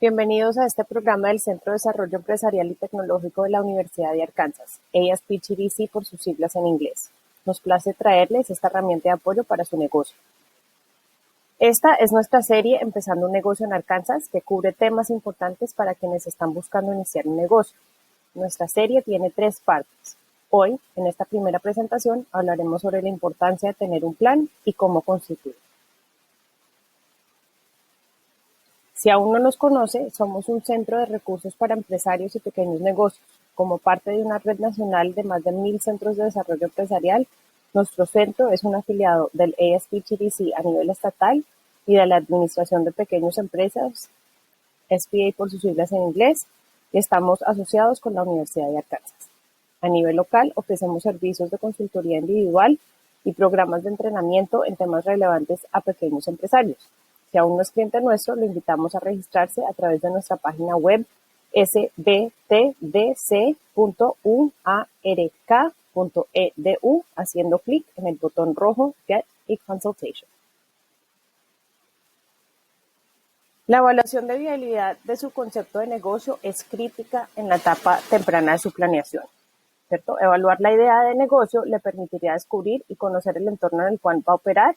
Bienvenidos a este programa del Centro de Desarrollo Empresarial y Tecnológico de la Universidad de Arkansas, ASPGDC por sus siglas en inglés. Nos place traerles esta herramienta de apoyo para su negocio. Esta es nuestra serie Empezando un negocio en Arkansas, que cubre temas importantes para quienes están buscando iniciar un negocio. Nuestra serie tiene 3 partes. Hoy, en esta primera presentación, hablaremos sobre la importancia de tener un plan y cómo constituirlo. Si aún no nos conoce, somos un centro de recursos para empresarios y pequeños negocios. Como parte de una red nacional de más de 1,000 centros de desarrollo empresarial, nuestro centro es un afiliado del ASPGDC a nivel estatal y de la Administración de Pequeñas Empresas, SBA por sus siglas en inglés, y estamos asociados con la Universidad de Arkansas. A nivel local, ofrecemos servicios de consultoría individual y programas de entrenamiento en temas relevantes a pequeños empresarios. Si aún no es cliente nuestro, lo invitamos a registrarse a través de nuestra página web sbtdc.uark.edu haciendo clic en el botón rojo Get a Consultation. La evaluación de viabilidad de su concepto de negocio es crítica en la etapa temprana de su planeación, ¿cierto? Evaluar la idea de negocio le permitiría descubrir y conocer el entorno en el cual va a operar,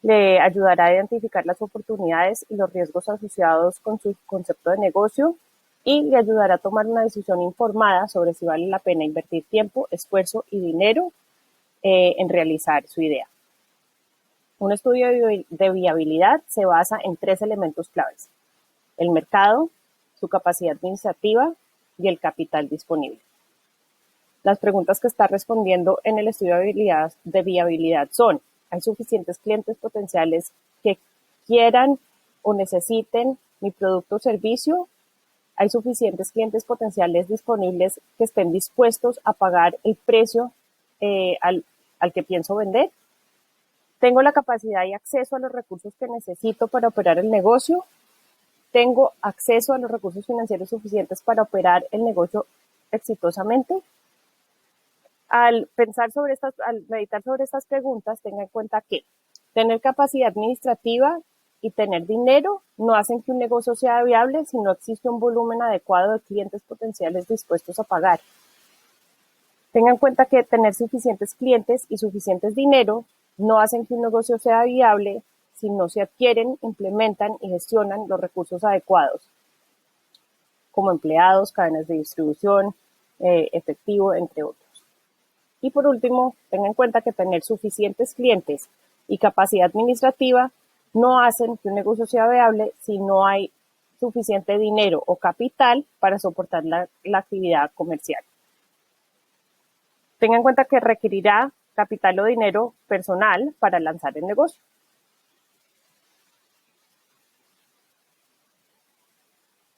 le ayudará a identificar las oportunidades y los riesgos asociados con su concepto de negocio y le ayudará a tomar una decisión informada sobre si vale la pena invertir tiempo, esfuerzo y dinero en realizar su idea. Un estudio de viabilidad se basa en 3 elementos claves: el mercado, su capacidad administrativa y el capital disponible. Las preguntas que está respondiendo en el estudio de viabilidad son: ¿hay suficientes clientes potenciales que quieran o necesiten mi producto o servicio? ¿Hay suficientes clientes potenciales disponibles que estén dispuestos a pagar el precio al que pienso vender? ¿Tengo la capacidad y acceso a los recursos que necesito para operar el negocio? ¿Tengo acceso a los recursos financieros suficientes para operar el negocio exitosamente? Al meditar sobre estas preguntas, tenga en cuenta que tener capacidad administrativa y tener dinero no hacen que un negocio sea viable si no existe un volumen adecuado de clientes potenciales dispuestos a pagar. Tenga en cuenta que tener suficientes clientes y suficientes dinero no hacen que un negocio sea viable si no se adquieren, implementan y gestionan los recursos adecuados, como empleados, cadenas de distribución, efectivo, entre otros. Y por último, tenga en cuenta que tener suficientes clientes y capacidad administrativa no hacen que un negocio sea viable si no hay suficiente dinero o capital para soportar la actividad comercial. Tenga en cuenta que requerirá capital o dinero personal para lanzar el negocio.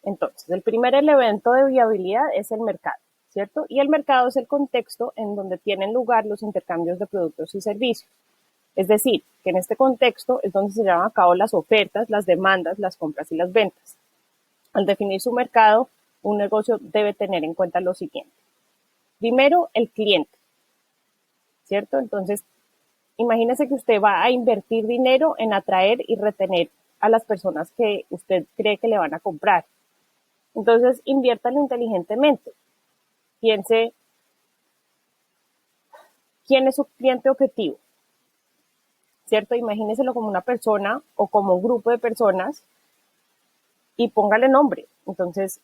Entonces, el primer elemento de viabilidad es el mercado, ¿cierto? Y el mercado es el contexto en donde tienen lugar los intercambios de productos y servicios. Es decir, que en este contexto es donde se llevan a cabo las ofertas, las demandas, las compras y las ventas. Al definir su mercado, un negocio debe tener en cuenta lo siguiente. Primero, el cliente, ¿cierto? Entonces, imagínese que usted va a invertir dinero en atraer y retener a las personas que usted cree que le van a comprar. Entonces, inviértalo inteligentemente. Piense, ¿quién es su cliente objetivo? ¿Cierto? Imagíneselo como una persona o como un grupo de personas y póngale nombre. Entonces,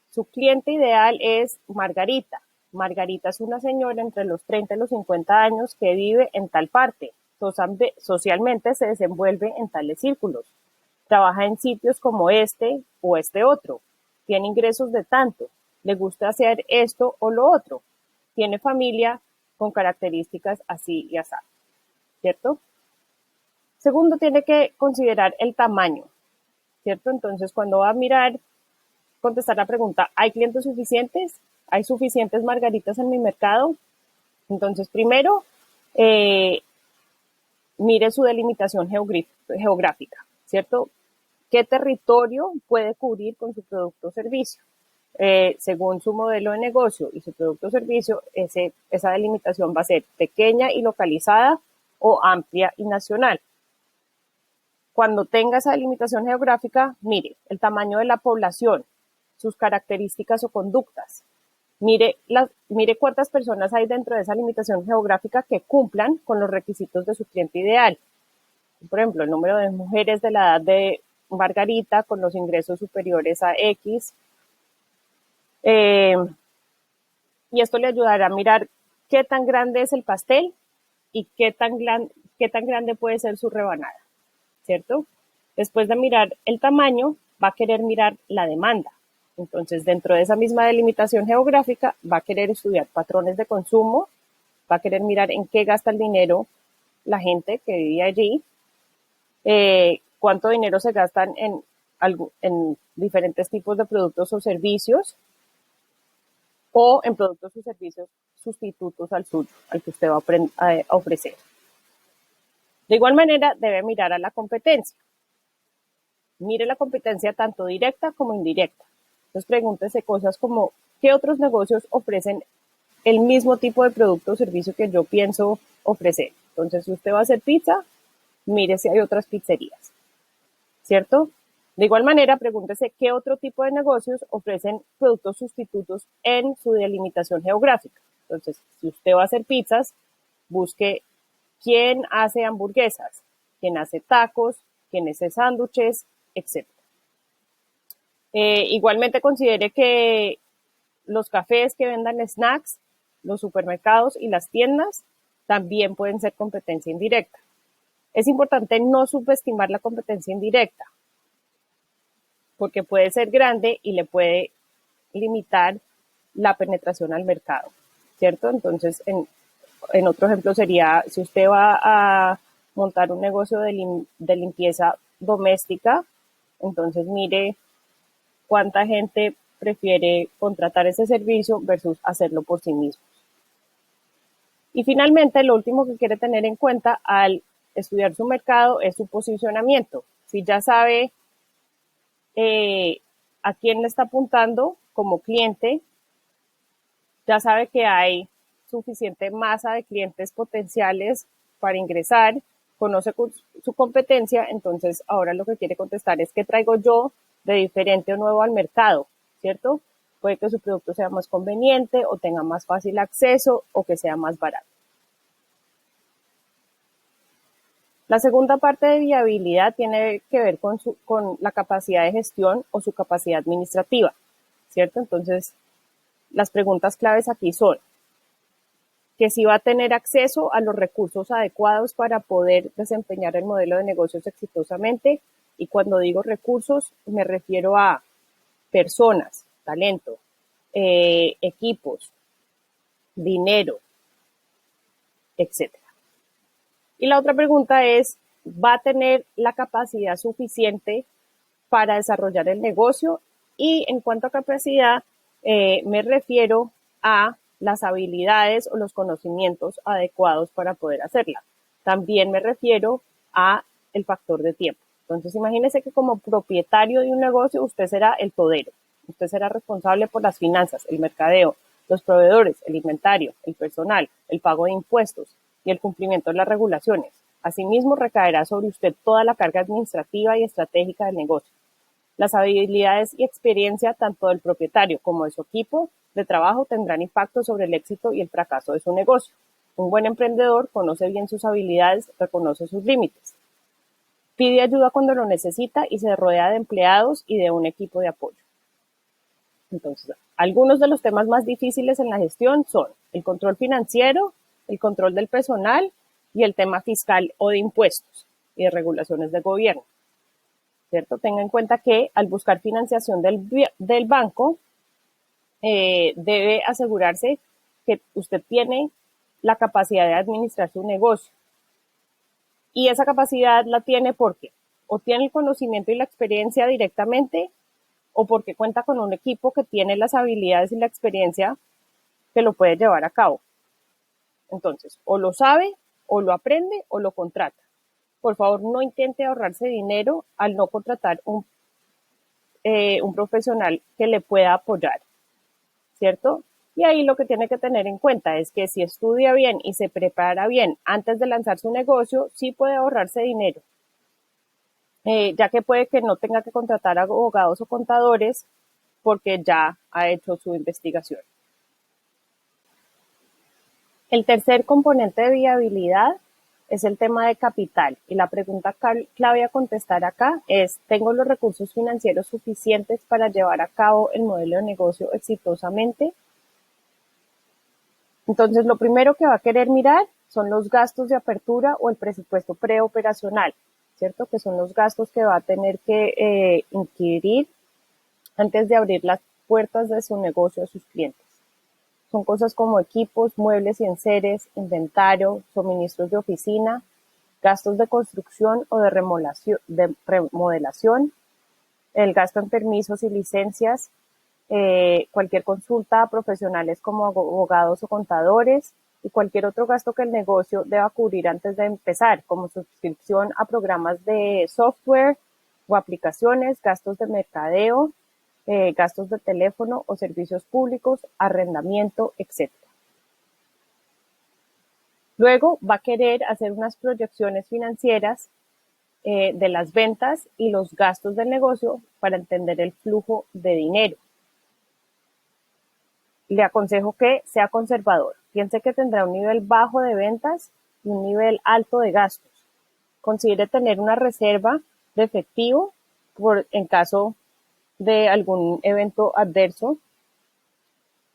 su cliente ideal es Margarita. Margarita es una señora entre los 30 y los 50 años que vive en tal parte. Socialmente se desenvuelve en tales círculos. Trabaja en sitios como este o este otro. Tiene ingresos de tanto. Le gusta hacer esto o lo otro. Tiene familia con características así y así, ¿cierto? Segundo, tiene que considerar el tamaño, ¿cierto? Entonces, cuando va a contestar la pregunta, ¿hay clientes suficientes? ¿Hay suficientes margaritas en mi mercado? Entonces, primero, mire su delimitación geográfica, ¿cierto? ¿Qué territorio puede cubrir con su producto o servicio? Según su modelo de negocio y su producto o servicio, esa delimitación va a ser pequeña y localizada o amplia y nacional. cuando tenga esa delimitación geográfica, mire el tamaño de la población, sus características o conductas. Mire cuántas personas hay dentro de esa limitación geográfica que cumplan con los requisitos de su cliente ideal. Por ejemplo, el número de mujeres de la edad de Margarita con los ingresos superiores a X. Y esto le ayudará a mirar qué tan grande es el pastel y qué tan grande puede ser su rebanada, ¿cierto? Después de mirar el tamaño, va a querer mirar la demanda. Entonces, dentro de esa misma delimitación geográfica, va a querer estudiar patrones de consumo, va a querer mirar en qué gasta el dinero la gente que vive allí, cuánto dinero se gastan en diferentes tipos de productos o servicios, o en productos o servicios sustitutos al suyo, al que usted va a ofrecer. De igual manera, debe mirar a la competencia. Mire la competencia tanto directa como indirecta. Entonces, pregúntese cosas como, ¿qué otros negocios ofrecen el mismo tipo de producto o servicio que yo pienso ofrecer? Entonces, si usted va a hacer pizza, mire si hay otras pizzerías, ¿cierto? De igual manera, pregúntese qué otro tipo de negocios ofrecen productos sustitutos en su delimitación geográfica. Entonces, si usted va a hacer pizzas, busque quién hace hamburguesas, quién hace tacos, quién hace sándwiches, etc. Igualmente considere que los cafés que vendan snacks, los supermercados y las tiendas también pueden ser competencia indirecta. Es importante no subestimar la competencia indirecta, porque puede ser grande y le puede limitar la penetración al mercado, ¿cierto? Entonces, en otro ejemplo sería, si usted va a montar un negocio de limpieza doméstica, entonces mire cuánta gente prefiere contratar ese servicio versus hacerlo por sí mismo. Y finalmente, lo último que quiere tener en cuenta al estudiar su mercado es su posicionamiento. Si ya sabe a quién le está apuntando como cliente, ya sabe que hay suficiente masa de clientes potenciales para ingresar, conoce su competencia, entonces ahora lo que quiere contestar es qué traigo yo de diferente o nuevo al mercado, ¿cierto? Puede que su producto sea más conveniente o tenga más fácil acceso o que sea más barato. La segunda parte de viabilidad tiene que ver con la capacidad de gestión o su capacidad administrativa, ¿cierto? Entonces, las preguntas claves aquí son que si va a tener acceso a los recursos adecuados para poder desempeñar el modelo de negocios exitosamente. Y cuando digo recursos, me refiero a personas, talento, equipos, dinero, etc. Y la otra pregunta es, ¿va a tener la capacidad suficiente para desarrollar el negocio? Y en cuanto a capacidad, me refiero a las habilidades o los conocimientos adecuados para poder hacerla. También me refiero a el factor de tiempo. Entonces, imagínese que como propietario de un negocio, usted será el todero. Usted será responsable por las finanzas, el mercadeo, los proveedores, el inventario, el personal, el pago de impuestos y el cumplimiento de las regulaciones. Asimismo, recaerá sobre usted toda la carga administrativa y estratégica del negocio. Las habilidades y experiencia tanto del propietario como de su equipo de trabajo tendrán impacto sobre el éxito y el fracaso de su negocio. Un buen emprendedor conoce bien sus habilidades, reconoce sus límites, pide ayuda cuando lo necesita y se rodea de empleados y de un equipo de apoyo. Entonces, algunos de los temas más difíciles en la gestión son el control financiero, el control del personal y el tema fiscal o de impuestos y de regulaciones de gobierno. ¿Cierto? Tenga en cuenta que al buscar financiación del banco, debe asegurarse que usted tiene la capacidad de administrar su negocio. Y esa capacidad la tiene porque o tiene el conocimiento y la experiencia directamente o porque cuenta con un equipo que tiene las habilidades y la experiencia que lo puede llevar a cabo. Entonces, o lo sabe, o lo aprende, o lo contrata. Por favor, no intente ahorrarse dinero al no contratar un profesional que le pueda apoyar, ¿cierto? Y ahí lo que tiene que tener en cuenta es que si estudia bien y se prepara bien antes de lanzar su negocio, sí puede ahorrarse dinero. ya que puede que no tenga que contratar abogados o contadores porque ya ha hecho su investigación. El tercer componente de viabilidad es el tema de capital. Y la pregunta clave a contestar acá es, ¿tengo los recursos financieros suficientes para llevar a cabo el modelo de negocio exitosamente? Entonces, lo primero que va a querer mirar son los gastos de apertura o el presupuesto preoperacional, ¿cierto? Que son los gastos que va a tener que inquirir antes de abrir las puertas de su negocio a sus clientes. Son cosas como equipos, muebles y enseres, inventario, suministros de oficina, gastos de construcción o de remodelación, el gasto en permisos y licencias, cualquier consulta a profesionales como abogados o contadores y cualquier otro gasto que el negocio deba cubrir antes de empezar, como suscripción a programas de software o aplicaciones, gastos de mercadeo, gastos de teléfono o servicios públicos, arrendamiento, etc. Luego va a querer hacer unas proyecciones financieras de las ventas y los gastos del negocio para entender el flujo de dinero. Le aconsejo que sea conservador. Piense que tendrá un nivel bajo de ventas y un nivel alto de gastos. Considere tener una reserva de efectivo en caso de algún evento adverso.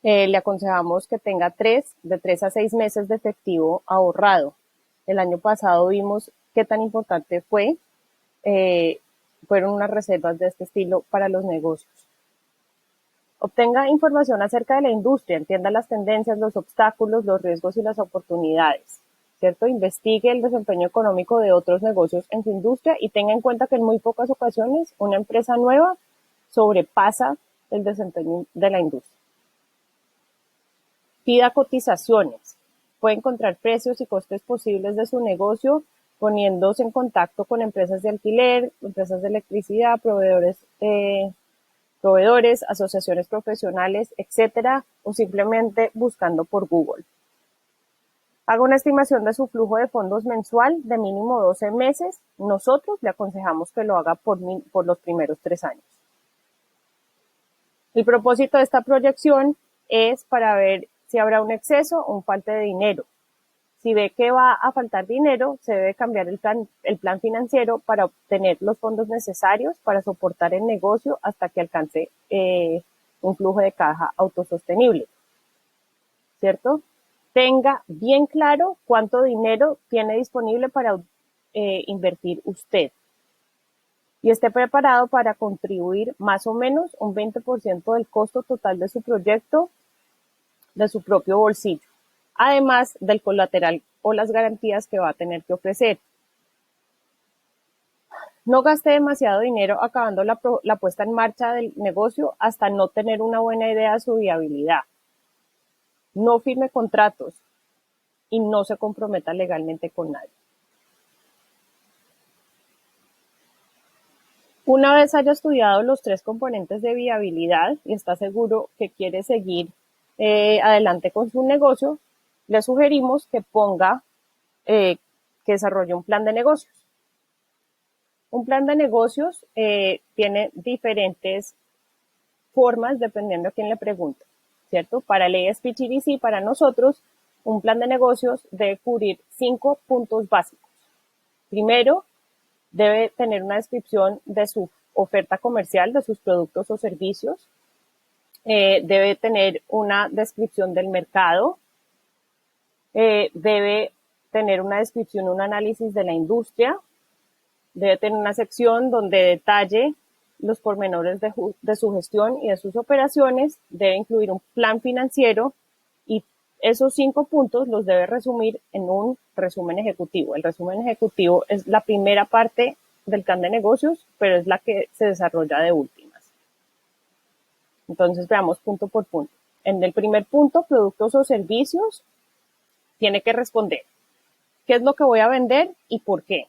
Le aconsejamos que tenga de 3 a 6 meses de efectivo ahorrado. El año pasado vimos qué tan importante fueron unas reservas de este estilo para los negocios. Obtenga información acerca de la industria, entienda las tendencias, los obstáculos, los riesgos y las oportunidades, ¿cierto? Investigue el desempeño económico de otros negocios en su industria y tenga en cuenta que en muy pocas ocasiones una empresa nueva sobrepasa el desempeño de la industria. Pida cotizaciones. Puede encontrar precios y costes posibles de su negocio poniéndose en contacto con empresas de alquiler, empresas de electricidad, proveedores, asociaciones profesionales, etcétera, o simplemente buscando por Google. Haga una estimación de su flujo de fondos mensual de mínimo 12 meses. Nosotros le aconsejamos que lo haga por los primeros 3 años. El propósito de esta proyección es para ver si habrá un exceso o un falta de dinero. Si ve que va a faltar dinero, se debe cambiar el plan financiero para obtener los fondos necesarios para soportar el negocio hasta que alcance un flujo de caja autosostenible, ¿cierto? Tenga bien claro cuánto dinero tiene disponible para invertir usted y esté preparado para contribuir más o menos un 20% del costo total de su proyecto de su propio bolsillo, además del colateral o las garantías que va a tener que ofrecer. No gaste demasiado dinero acabando la puesta en marcha del negocio hasta no tener una buena idea de su viabilidad. No firme contratos y no se comprometa legalmente con nadie. Una vez haya estudiado los 3 componentes de viabilidad y está seguro que quiere seguir adelante con su negocio, le sugerimos que que desarrolle un plan de negocios. Un plan de negocios tiene diferentes formas dependiendo a quién le pregunte, ¿cierto? Para el ASPGDC, para nosotros, un plan de negocios debe cubrir 5 puntos básicos. Primero, debe tener una descripción de su oferta comercial, de sus productos o servicios. Debe tener una descripción del mercado. Debe tener una descripción, un análisis de la industria. Debe tener una sección donde detalle los pormenores de su gestión y de sus operaciones. Debe incluir un plan financiero y esos 5 puntos los debe resumir en un resumen ejecutivo. El resumen ejecutivo es la primera parte del plan de negocios, pero es la que se desarrolla de últimas. Entonces veamos punto por punto. En el primer punto, productos o servicios, tiene que responder qué es lo que voy a vender y por qué.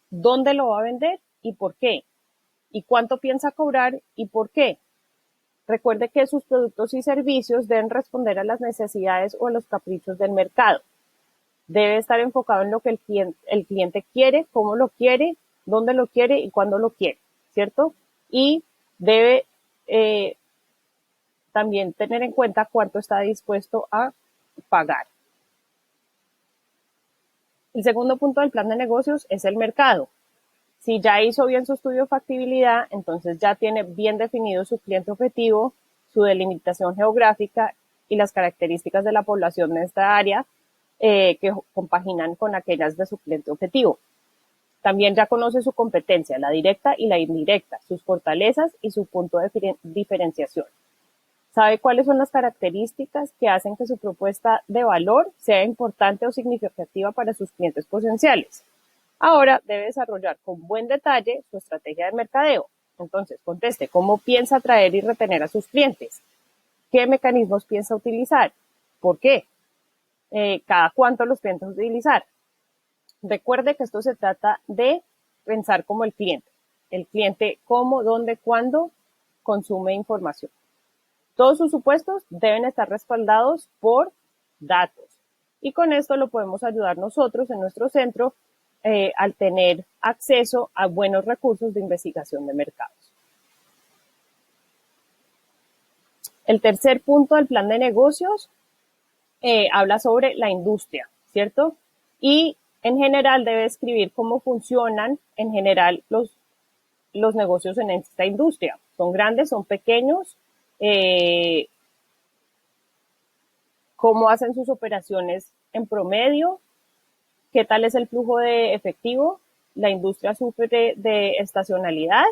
¿Dónde lo va a vender y por qué? ¿Y cuánto piensa cobrar y por qué? Recuerde que sus productos y servicios deben responder a las necesidades o a los caprichos del mercado. Debe estar enfocado en lo que el cliente quiere, cómo lo quiere dónde lo quiere y cuándo lo quiere, ¿cierto? Y debe también tener en cuenta cuánto está dispuesto a pagar. El segundo punto del plan de negocios es el mercado. Si ya hizo bien su estudio de factibilidad, entonces ya tiene bien definido su cliente objetivo, su delimitación geográfica y las características de la población de esta área que compaginan con aquellas de su cliente objetivo. También ya conoce su competencia, la directa y la indirecta, sus fortalezas y su punto de diferenciación. Sabe cuáles son las características que hacen que su propuesta de valor sea importante o significativa para sus clientes potenciales. Ahora debe desarrollar con buen detalle su estrategia de mercadeo. Entonces, conteste, ¿cómo piensa atraer y retener a sus clientes? ¿Qué mecanismos piensa utilizar? ¿Por qué? ¿Cada cuánto los piensa utilizar? Recuerde que esto se trata de pensar como el cliente. El cliente cómo, dónde, cuándo consume información. Todos sus supuestos deben estar respaldados por datos. Y con esto lo podemos ayudar nosotros en nuestro centro al tener acceso a buenos recursos de investigación de mercados. El tercer punto del plan de negocios habla sobre la industria, ¿cierto? Y en general debe describir cómo funcionan en general los negocios en esta industria. Son grandes, son pequeños, cómo hacen sus operaciones en promedio, qué tal es el flujo de efectivo, la industria sufre de estacionalidad,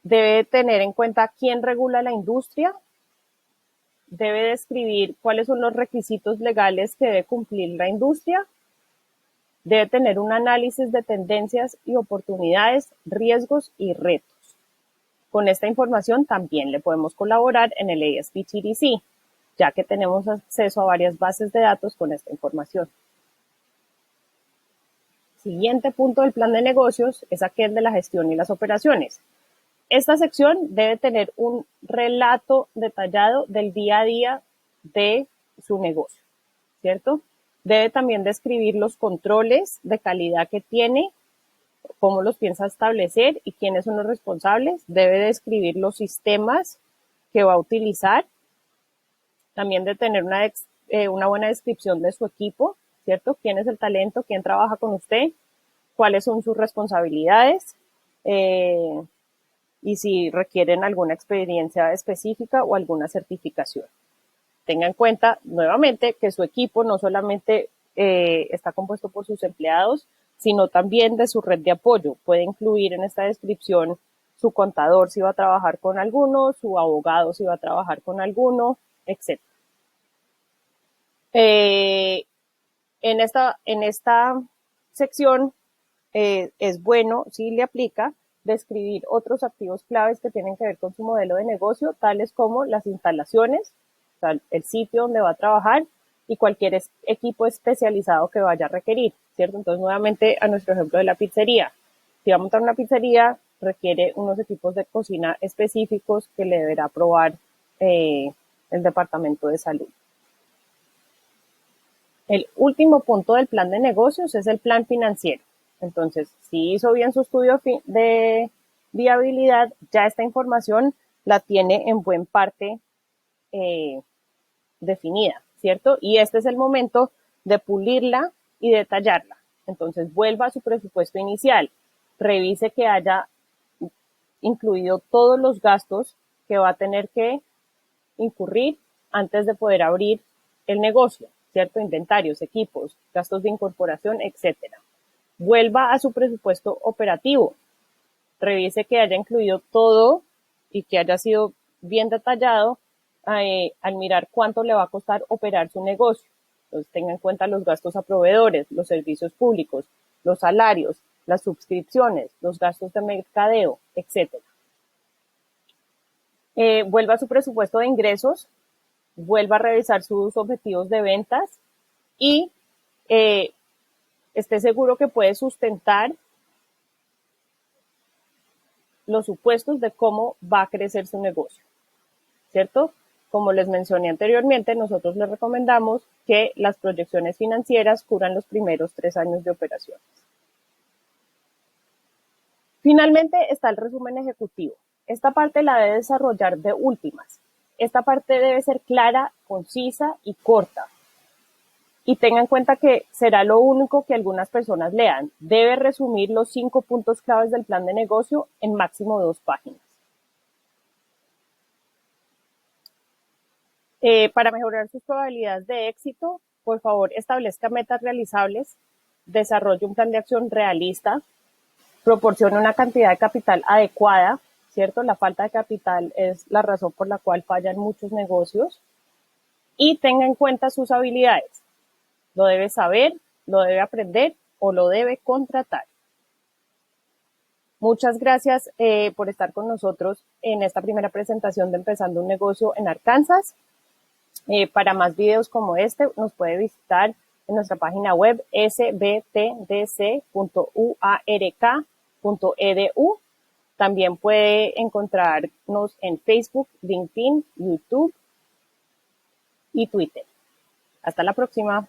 debe tener en cuenta quién regula la industria, debe describir cuáles son los requisitos legales que debe cumplir la industria, debe tener un análisis de tendencias y oportunidades, riesgos y retos. Con esta información también le podemos colaborar en el ASP+GDC, ya que tenemos acceso a varias bases de datos con esta información. Siguiente punto del plan de negocios es aquel de la gestión y las operaciones. Esta sección debe tener un relato detallado del día a día de su negocio, ¿cierto? Debe también describir los controles de calidad que tiene, cómo los piensa establecer y quiénes son los responsables. Debe describir los sistemas que va a utilizar. También debe tener una buena descripción de su equipo, ¿cierto? ¿Quién es el talento? ¿Quién trabaja con usted? ¿Cuáles son sus responsabilidades? Y si requieren alguna experiencia específica o alguna certificación. Tenga en cuenta nuevamente que su equipo no solamente está compuesto por sus empleados, sino también de su red de apoyo. Puede incluir en esta descripción su contador si va a trabajar con alguno, su abogado si va a trabajar con alguno, etc. En esta sección es bueno, si le aplica, describir otros activos claves que tienen que ver con su modelo de negocio, tales como las instalaciones, o sea, el sitio donde va a trabajar y cualquier equipo especializado que vaya a requerir, ¿cierto? Entonces, nuevamente, a nuestro ejemplo de la pizzería. Si va a montar una pizzería, requiere unos equipos de cocina específicos que le deberá aprobar el Departamento de Salud. El último punto del plan de negocios es el plan financiero. Entonces, si hizo bien su estudio de viabilidad, ya esta información la tiene en buena parte definida, ¿cierto? Y este es el momento de pulirla y detallarla. Entonces, vuelva a su presupuesto inicial, revise que haya incluido todos los gastos que va a tener que incurrir antes de poder abrir el negocio, ¿cierto? Inventarios, equipos, gastos de incorporación, etcétera. Vuelva a su presupuesto operativo, revise que haya incluido todo y que haya sido bien detallado al mirar cuánto le va a costar operar su negocio. Entonces tenga en cuenta los gastos a proveedores, los servicios públicos, los salarios, las suscripciones, los gastos de mercadeo, etcétera. Vuelva a su presupuesto de ingresos, vuelva a revisar sus objetivos de ventas y esté seguro que puede sustentar los supuestos de cómo va a crecer su negocio, ¿cierto? Como les mencioné anteriormente, nosotros les recomendamos que las proyecciones financieras cubran los primeros 3 años de operaciones. Finalmente está el resumen ejecutivo. Esta parte la debe desarrollar de últimas. Esta parte debe ser clara, concisa y corta. Y tenga en cuenta que será lo único que algunas personas lean. Debe resumir los 5 puntos claves del plan de negocio en máximo 2 páginas. Para mejorar sus probabilidades de éxito, por favor, establezca metas realizables, desarrolle un plan de acción realista, proporcione una cantidad de capital adecuada, ¿cierto? La falta de capital es la razón por la cual fallan muchos negocios. Y tenga en cuenta sus habilidades. Lo debe saber, lo debe aprender o lo debe contratar. Muchas gracias por estar con nosotros en esta primera presentación de Empezando un Negocio en Arkansas. Para más videos como este, nos puede visitar en nuestra página web sbtdc.uark.edu. También puede encontrarnos en Facebook, LinkedIn, YouTube y Twitter. Hasta la próxima.